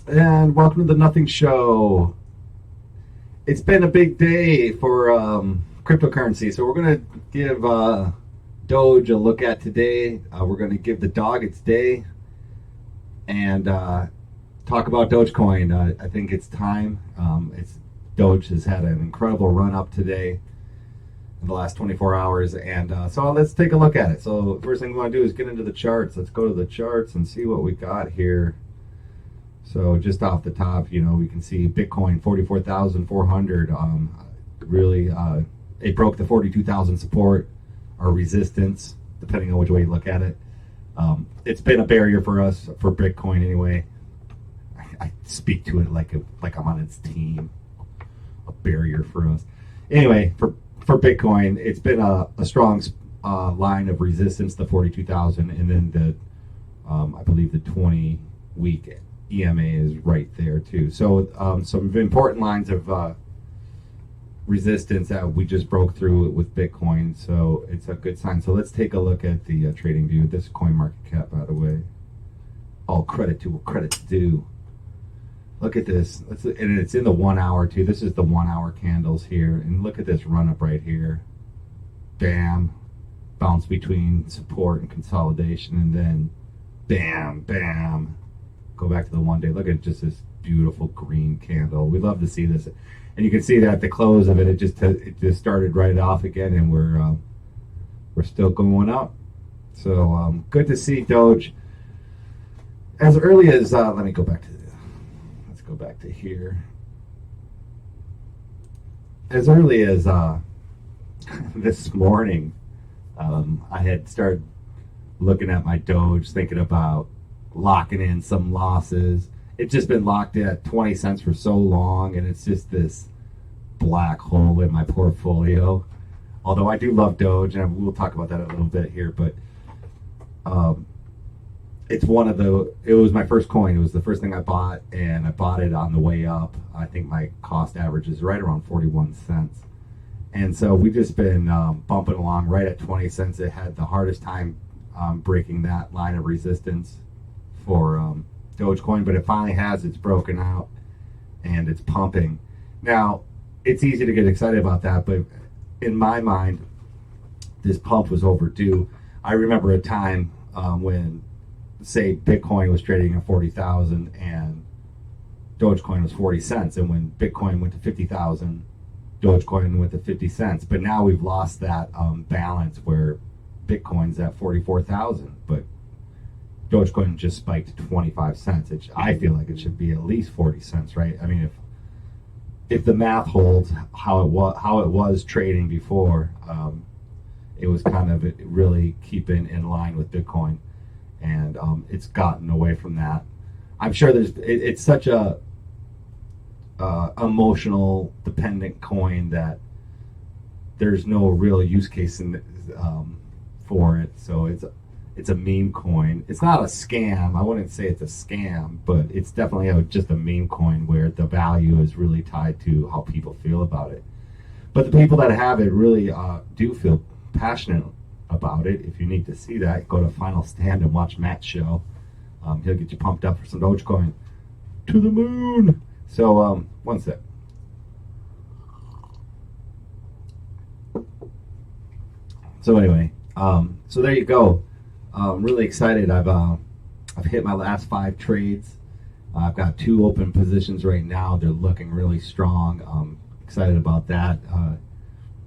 And welcome to the Nothing Show. It's been a big day for cryptocurrency, so we're going to give Doge a look at today. We're going to give the dog its day and talk about Dogecoin. I think it's time. Doge has had an incredible run up today in the last 24 hours, and so let's take a look at it. So first thing we want to do is get into the charts. Let's go to the charts and see what we got here. So just off the top, we can see Bitcoin 44,400. Really, it broke the 42,000 support or resistance, depending on which way you look at it. It's been a barrier for us for Bitcoin anyway. I speak to it like I'm on its team. A barrier for us. Anyway, for Bitcoin, it's been a strong line of resistance, the 42,000, and then I believe the 20-week EMA is right there too. So some important lines of resistance that we just broke through with Bitcoin. So it's a good sign. So let's take a look at the trading view. This is CoinMarketCap, by the way. All credit to what credit's due. Look at this. And it's in the 1 hour too. This is the 1 hour candles here. And look at this run up right here. Bam. Bounce between support and consolidation. And then bam, bam. Go back to the 1 day. Look at just this beautiful green candle. We love to see this, and you can see that at the close of it, it just started right off again, and we're still going up. So good to see Doge as early as let me go back to let's go back to here. As early as this morning, I had started looking at my Doge, thinking about locking in some losses. It's just been locked at 20 cents for so long, and it's just this black hole in my portfolio. Although I do love Doge, and we'll talk about that a little bit here, but it was my first coin. It was the first thing I bought, and I bought it on the way up. I think my cost average is right around 41 cents. And so we've just been bumping along right at 20 cents. It had the hardest time breaking that line of resistance for Dogecoin, but it finally has. It's broken out and it's pumping. Now, it's easy to get excited about that, but in my mind, this pump was overdue. I remember a time when, say, Bitcoin was trading at 40,000 and Dogecoin was 40 cents, and when Bitcoin went to 50,000, Dogecoin went to 50 cents. But now we've lost that balance where Bitcoin's at 44,000, but Dogecoin just spiked to 25 cents. I feel like it should be at least 40 cents, right? I mean, if the math holds how it was trading before, it was kind of really keeping in line with Bitcoin, and it's gotten away from that. I'm sure it's such a emotional dependent coin that there's no real use case for it. So it's a meme coin. It's not a scam. I wouldn't say it's a scam, but it's definitely just a meme coin where the value is really tied to how people feel about it. But the people that have it really do feel passionate about it. If you need to see that, go to Final Stand and watch Matt's show. He'll get you pumped up for some Dogecoin to the moon. So one sec. So anyway, so there you go. I'm really excited. I've hit my last 5 trades. I've got 2 open positions right now. They're looking really strong. I'm excited about that.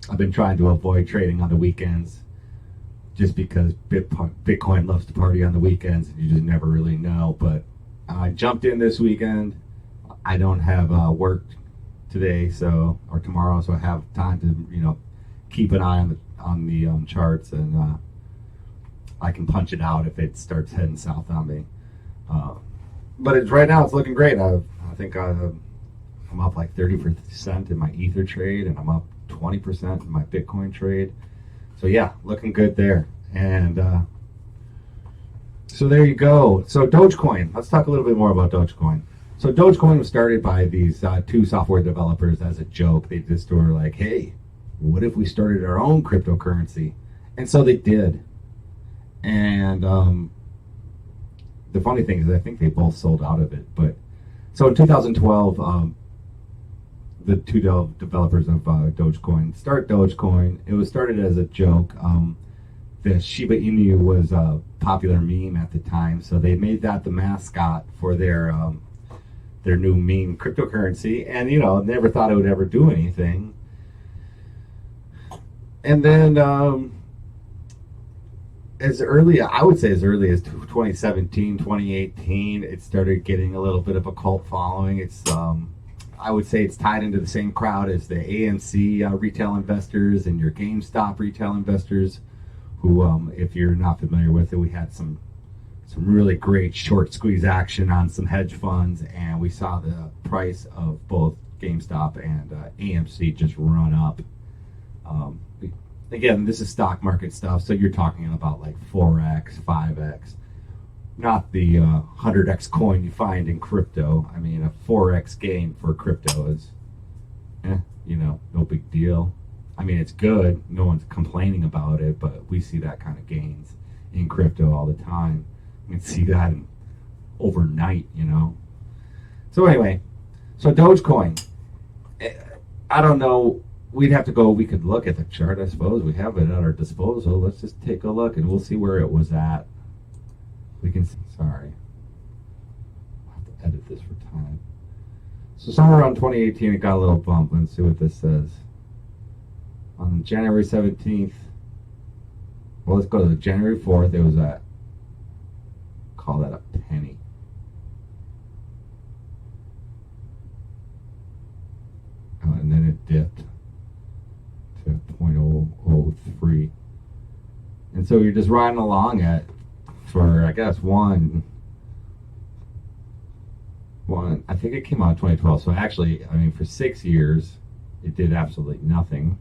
I've been trying to avoid trading on the weekends just because Bitcoin loves to party on the weekends, and you just never really know. But I jumped in this weekend. I don't have work today, or tomorrow, so I have time to keep an eye on the charts, and I can punch it out if it starts heading south on me. But right now it's looking great. I think I'm up like 30% in my Ether trade, and I'm up 20% in my Bitcoin trade. So yeah, looking good there. And so there you go. So Dogecoin. Let's talk a little bit more about Dogecoin. So Dogecoin was started by these 2 software developers as a joke. They just were like, hey, what if we started our own cryptocurrency? And so they did. And the funny thing is I think they both sold out of it. But So in 2012, the two developers of Dogecoin start Dogecoin. It was started as a joke. The Shiba Inu was a popular meme at the time, so they made that the mascot for their new meme cryptocurrency, and never thought it would ever do anything. And then I would say as early as 2017, 2018, it started getting a little bit of a cult following. It's I would say it's tied into the same crowd as the AMC retail investors and your GameStop retail investors, who, if you're not familiar with it, we had some really great short squeeze action on some hedge funds, and we saw the price of both GameStop and AMC just run up. Again, this is stock market stuff, so you're talking about like 4x, 5x, not the 100x coin you find in crypto. I mean, a 4x gain for crypto is, no big deal. I mean, it's good. No one's complaining about it, but we see that kind of gains in crypto all the time. You can see that overnight, So anyway, so Dogecoin. I don't know. We could look at the chart, I suppose. We have it at our disposal. Let's just take a look and we'll see where it was at. We can see, sorry. I'll have to edit this for time. So somewhere around 2018, it got a little bump. Let's see what this says. On January 17th, well, let's go to January 4th. It was at, call that a penny. And then it dipped to 0.003. And so you're just riding along for, I guess, one, I think it came out in 2012. So actually, I mean, for 6 years, it did absolutely nothing.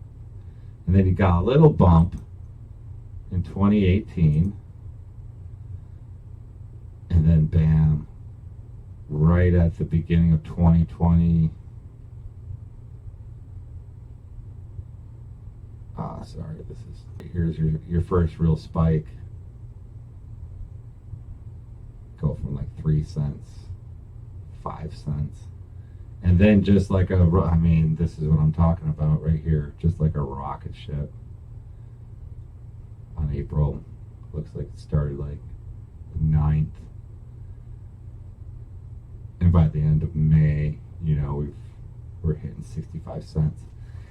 And then you got a little bump in 2018. And then bam, right at the beginning of 2020. Sorry, here's your first real spike. Go from like 3 cents, 5 cents. And then just like this is what I'm talking about right here. Just like a rocket ship. On April, looks like it started like 9th. And by the end of May, we're hitting 65 cents.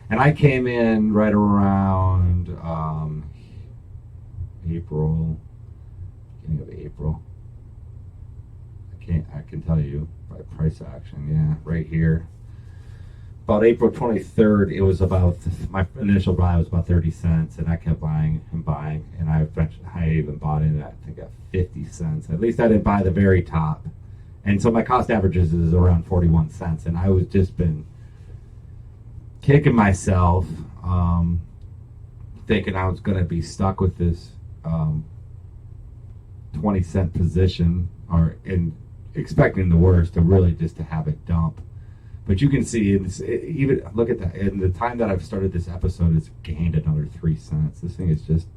And I came in right around April, beginning of April. I can tell you by price action, yeah, right here. About April 23rd, it was about, my initial buy was about 30 cents, and I kept buying, and I even bought in at, I think, at 50 cents. At least I didn't buy the very top. And so my cost averages is around 41 cents, and I was just been kicking myself, thinking I was going to be stuck with this 20-cent position, expecting the worst, to really just to have it dump. But you can see, even look at that. In the time that I've started this episode, it's gained another 3 cents. This thing is just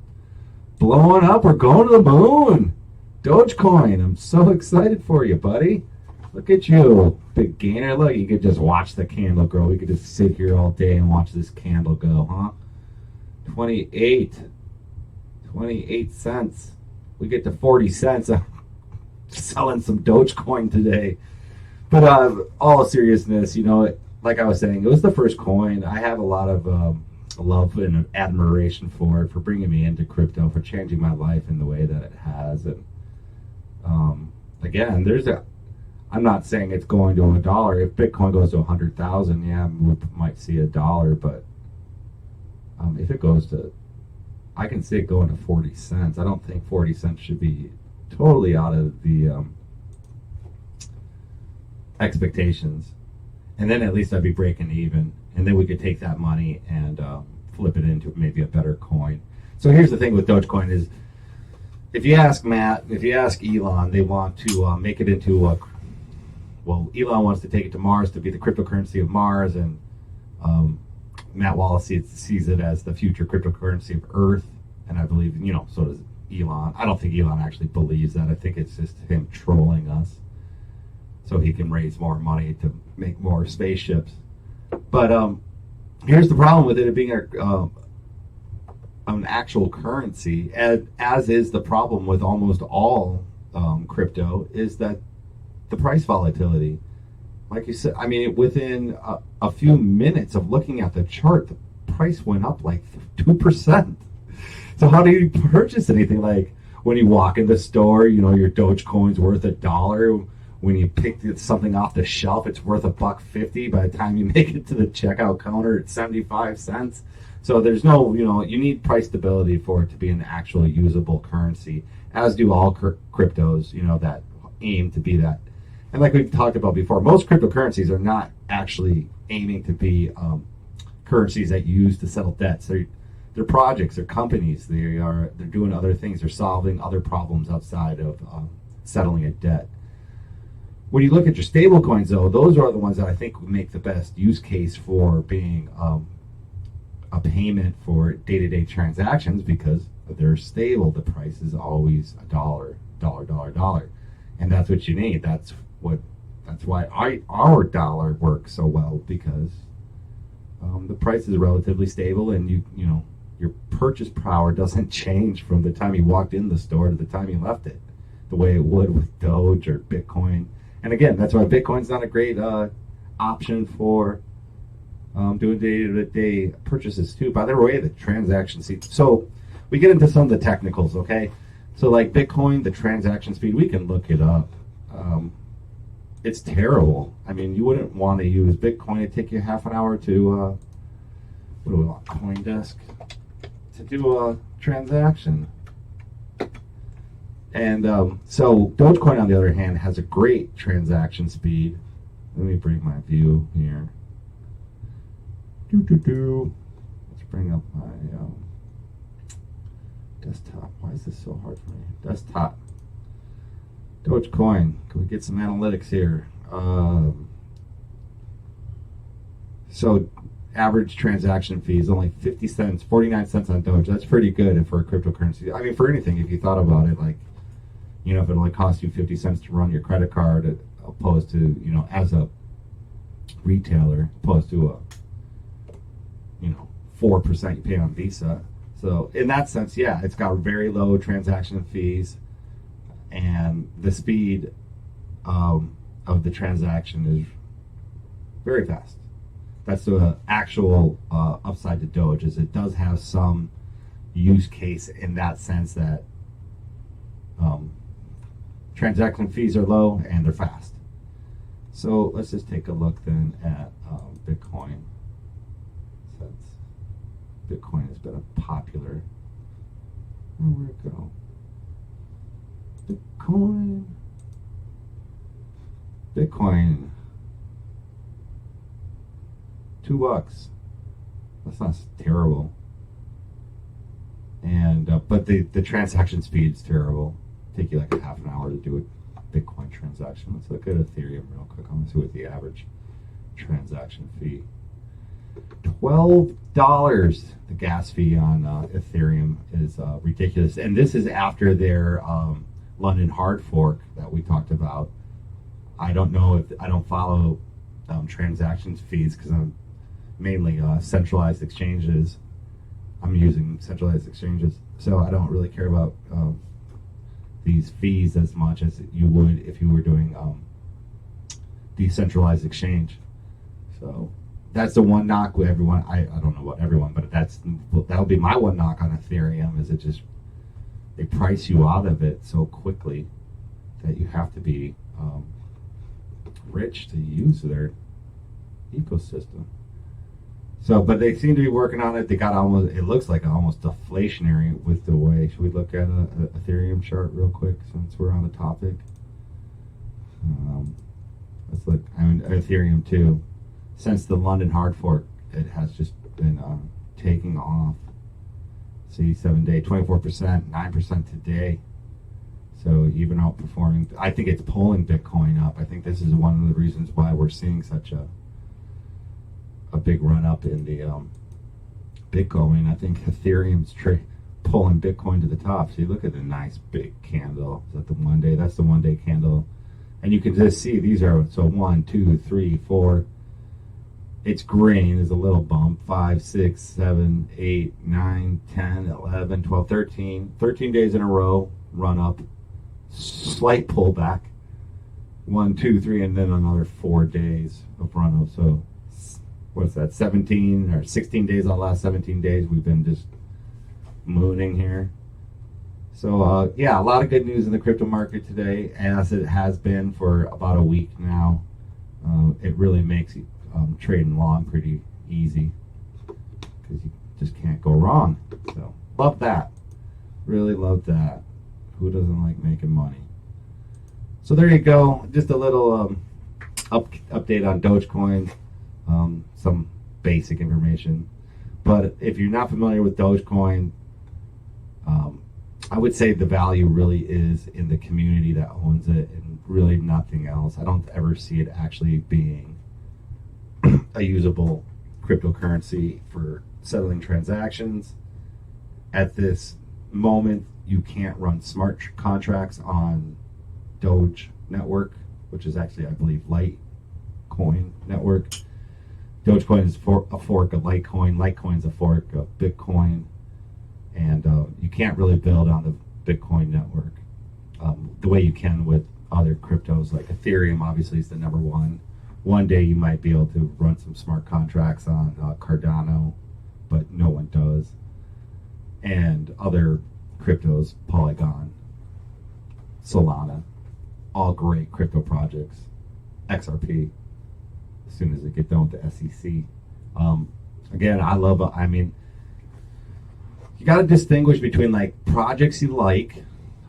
blowing up. We're going to the moon. Dogecoin. I'm so excited for you, buddy. Look at you, big gainer. Look, you could just watch the candle grow. We could just sit here all day and watch this candle go, huh? 28 cents. We get to 40 cents. I'm selling some Dogecoin today. But all seriousness, like I was saying, it was the first coin. I have a lot of love and admiration for it, for bringing me into crypto, for changing my life in the way that it has. And again, I'm not saying it's going to $1. If Bitcoin goes to 100,000, yeah, we might see $1. But if it goes to, I can see it going to 40 cents. I don't think 40 cents should be totally out of the expectations. And then at least I'd be breaking even. And then we could take that money and flip it into maybe a better coin. So here's the thing with Dogecoin is, if you ask Matt, if you ask Elon, they want to make it into Elon wants to take it to Mars to be the cryptocurrency of Mars, and Matt Wallace sees it as the future cryptocurrency of Earth, and I believe, so does Elon. I don't think Elon actually believes that. I think it's just him trolling us. so he can raise more money to make more spaceships. But here's the problem with it being an actual currency, as is the problem with almost all crypto, is that the price volatility. Like you said, I mean, within a few minutes of looking at the chart, the price went up like 2%. So how do you purchase anything? Like when you walk in the store, you know, your Dogecoin's worth $1. When you pick something off the shelf, it's worth $1.50. By the time you make it to the checkout counter, it's 75 cents. So there's no, you know, you need price stability for it to be an actual usable currency, as do all cryptos, you know, that aim to be that. And like we've talked about before, most cryptocurrencies are not actually aiming to be currencies that you use to settle debts. They're projects, they're companies, they're doing other things, they're solving other problems outside of settling a debt. When you look at your stable coins, though, those are the ones that I think would make the best use case for being a payment for day-to-day transactions, because they're stable. The price is always $1, $1, and that's what you need. That's why our dollar works so well, because the price is relatively stable, and you know your purchase power doesn't change from the time you walked in the store to the time you left it, the way it would with Doge or Bitcoin. And again, that's why Bitcoin's not a great option for doing day-to-day purchases too. By the way, the transaction speed. So we get into some of the technicals, okay? So like Bitcoin, the transaction speed, we can look it up. It's terrible. I mean, you wouldn't want to use Bitcoin. It'd take you half an hour to, what do we want, CoinDesk, to do a transaction. And so Dogecoin, on the other hand, has a great transaction speed. Let me bring my view here. Let's bring up my desktop. Why is this so hard for me? Desktop. Dogecoin. Can we get some analytics here? So average transaction fee is only 50 cents, 49 cents on Doge. That's pretty good for a cryptocurrency. I mean, for anything, if you thought about it, like, you know, if it only costs you 50 cents to run your credit card, opposed to, you know, as a retailer, opposed to a, you know, 4% you pay on Visa. So in that sense, yeah, it's got very low transaction fees, and the speed of the transaction is very fast. That's the actual upside to Doge, is it does have some use case in that sense that transaction fees are low and they're fast. So let's just take a look then at Bitcoin. Since Bitcoin has been a popular, where'd it go? Bitcoin, $2. That's not terrible. And but the transaction speed is terrible. Take you like a half an hour to do a Bitcoin transaction. Let's look at Ethereum real quick. I'm gonna see what the average transaction fee. $12. The gas fee on Ethereum is ridiculous, and this is after their London hard fork that we talked about. I don't know if I don't follow transactions fees because I'm mainly centralized exchanges. I'm using centralized exchanges, so I don't really care about these fees as much as you would if you were doing decentralized exchange. So that's the one knock with everyone. I don't know about everyone, but that would be my one knock on Ethereum, is it just they price you out of it so quickly that you have to be rich to use their ecosystem. So, but they seem to be working on it. They got almost, it looks like almost deflationary with the way. Should we look at a Ethereum chart real quick since we're on the topic? Let's look. I mean, Ethereum too. Since the London hard fork, it has just been taking off. See, 7-day, 24%, 9% today. So even outperforming. I think it's pulling Bitcoin up. I think this is one of the reasons why we're seeing such a big run up in the Bitcoin. I think Ethereum's pulling Bitcoin to the top. See, look at the nice big candle. Is that the 1 day? That's the 1 day candle. And you can just see these are, so 1, 2, 3, 4. It's green is a little bump. 5, 6, 7, 8, 9, 10, 11, 12, 13. 13 days in a row, run up. Slight pullback. 1, 2, 3, and then another 4 days of run up. So what's that? 17 or 16 days out of the last 17 days we've been just mooning here. So yeah, a lot of good news in the crypto market today, as it has been for about a week now. It really makes trading long pretty easy because you just can't go wrong. So love that. Really love that. Who doesn't like making money? So there you go. Just a little update on Dogecoin. Some basic information. But if you're not familiar with Dogecoin, I would say the value really is in the community that owns it and really nothing else. I don't ever see it actually being a usable cryptocurrency for settling transactions. At this moment, you can't run smart contracts on Doge network, which is actually, I believe, Litecoin network. Dogecoin is a fork of Litecoin. Litecoin's a fork of Bitcoin. And you can't really build on the Bitcoin network the way you can with other cryptos. Like Ethereum, obviously, is the number one. One day you might be able to run some smart contracts on Cardano, but no one does. And other cryptos, Polygon, Solana, all great crypto projects. XRP, as soon as they get done with the SEC. Again, I mean, you got to distinguish between like projects you like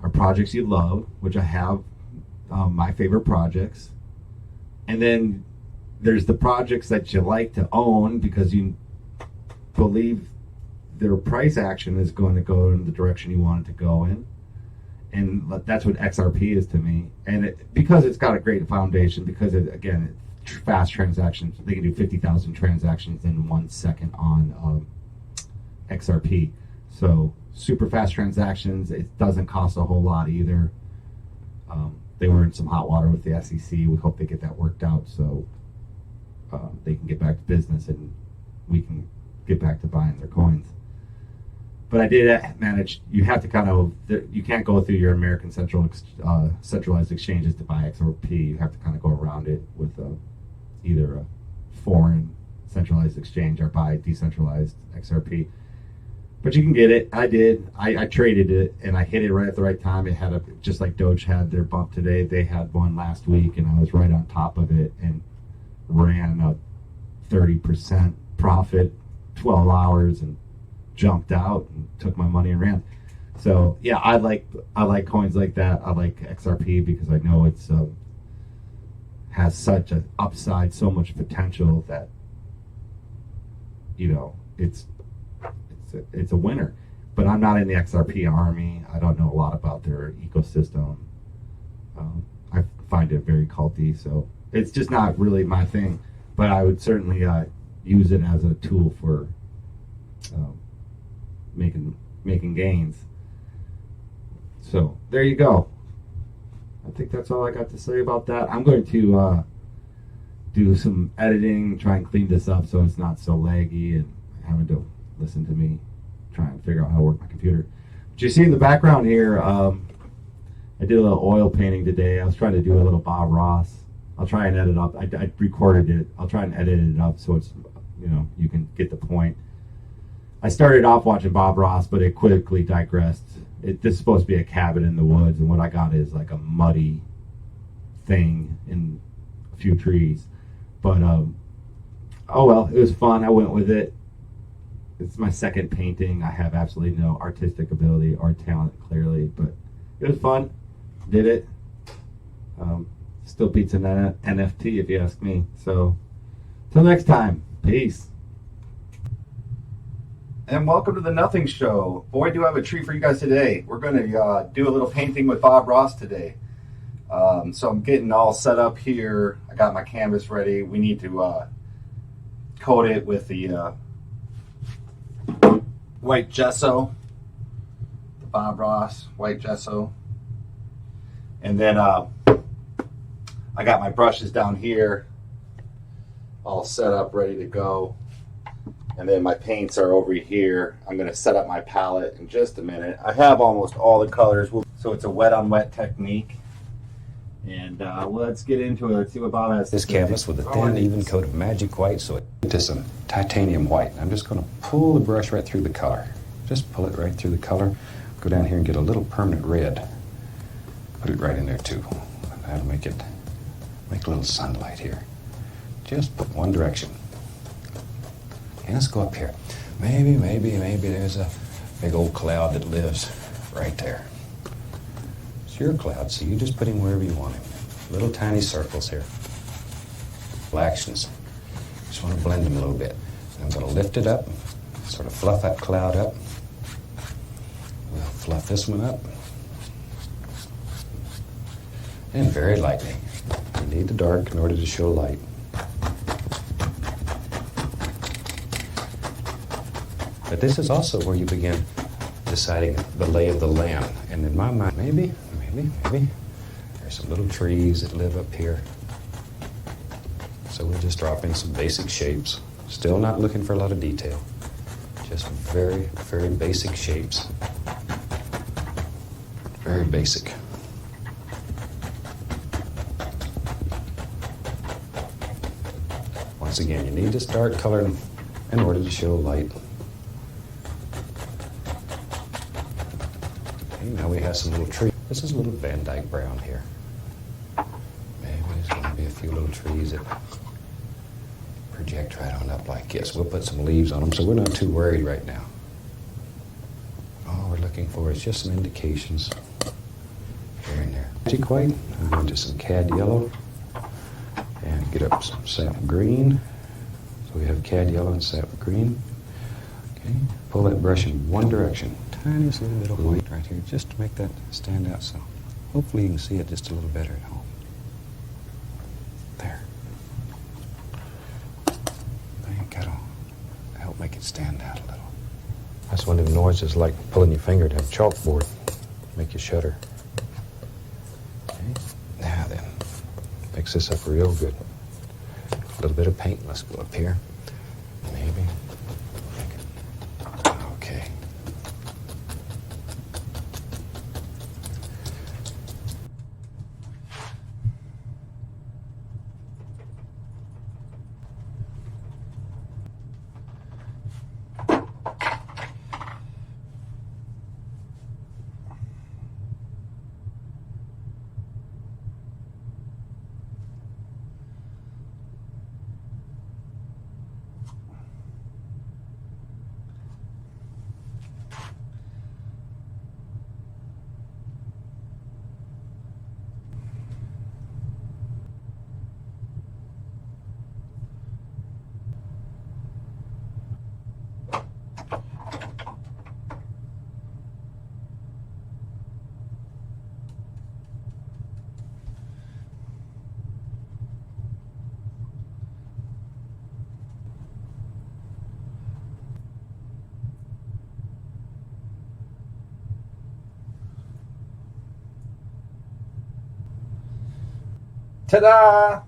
or projects you love, which I have my favorite projects. And then there's the projects that you like to own because you believe their price action is going to go in the direction you want it to go in. And that's what XRP is to me. And because it's got a great foundation, because again, it's fast transactions. They can do 50,000 transactions in 1 second on XRP. So super fast transactions. It doesn't cost a whole lot either. They were in some hot water with the SEC. We hope they get that worked out so they can get back to business and we can get back to buying their coins. But I did manage. You have to kind of. You can't go through your American centralized exchanges to buy XRP. You have to kind of go around it with either a foreign centralized exchange or buy decentralized XRP. But you can get it. I did. I traded it and I hit it right at the right time. It had just like Doge had their bump today. They had one last week and I was right on top of it and ran a 30% profit, 12 hours, and jumped out and took my money and ran. So yeah, I like coins like that. I like XRP because I know it's has such an upside, so much potential that it's a winner. But I'm not in the XRP army. I don't know a lot about their ecosystem. I find it very culty, so it's just not really my thing. But I would certainly use it as a tool for making gains. So there you go. I think that's all I got to say about that. I'm going to do some editing, try and clean this up so it's not so laggy and having to listen to me try and figure out how to work my computer. But you see in the background here, I did a little oil painting today. I was trying to do a little Bob Ross. I'll try and edit up. I recorded it. I'll try and edit it up so it's, you can get the point. I started off watching Bob Ross, but it quickly digressed. This is supposed to be a cabin in the woods, and what I got is like a muddy thing in a few trees. But, oh well, it was fun. I went with it. It's my second painting. I have absolutely no artistic ability or talent, clearly, but it was fun. Did it. Still beats an NFT, if you ask me. So, till next time, peace. And welcome to the Nothing Show. Boy, do I have a treat for you guys today. We're going to do a little painting with Bob Ross today. So I'm getting all set up here. I got my canvas ready. We need to coat it with the white gesso. The Bob Ross white gesso. And then I got my brushes down here all set up, ready to go. And then my paints are over here. I'm going to set up my palette in just a minute. I have almost all the colors. So it's a wet on wet technique. And let's get into it. Let's see what Bob has. This canvas with a thin, even coat of magic white, so it is some titanium white. I'm just going to pull the brush right through the color. Just pull it right through the color. Go down here and get a little permanent red. Put it right in there too. That'll make a little sunlight here. Just put one direction. And let's go up here. Maybe there's a big old cloud that lives right there. It's your cloud, so you just put him wherever you want him. Little tiny circles here. Actions. Just want to blend them a little bit. And I'm going to lift it up, sort of fluff that cloud up. We'll fluff this one up. And very lightly. You need the dark in order to show light. But this is also where you begin deciding the lay of the land. And in my mind, maybe, there's some little trees that live up here. So we'll just drop in some basic shapes. Still not looking for a lot of detail. Just very, very basic shapes. Very basic. Once again, you need this dark color in order to show light. Now we have some little trees. This is a little Van Dyke brown here. Maybe there's going to be a few little trees that project right on up like this. We'll put some leaves on them, so we're not too worried right now. All we're looking for is just some indications here and there. Magic white, I'm going to some cad yellow, and get up some sap green. So we have cad yellow and sap green. Okay, pull that brush in one direction. Tiniest little bit of white right here, just to make that stand out. So hopefully you can see it just a little better at home. There. I think that'll help make it stand out a little. That's one of the noises like pulling your finger to have a chalkboard. Make you shudder. Okay. Now then, mix this up real good. A little bit of paint. Let's go up here. Maybe. Okay. Ta-da!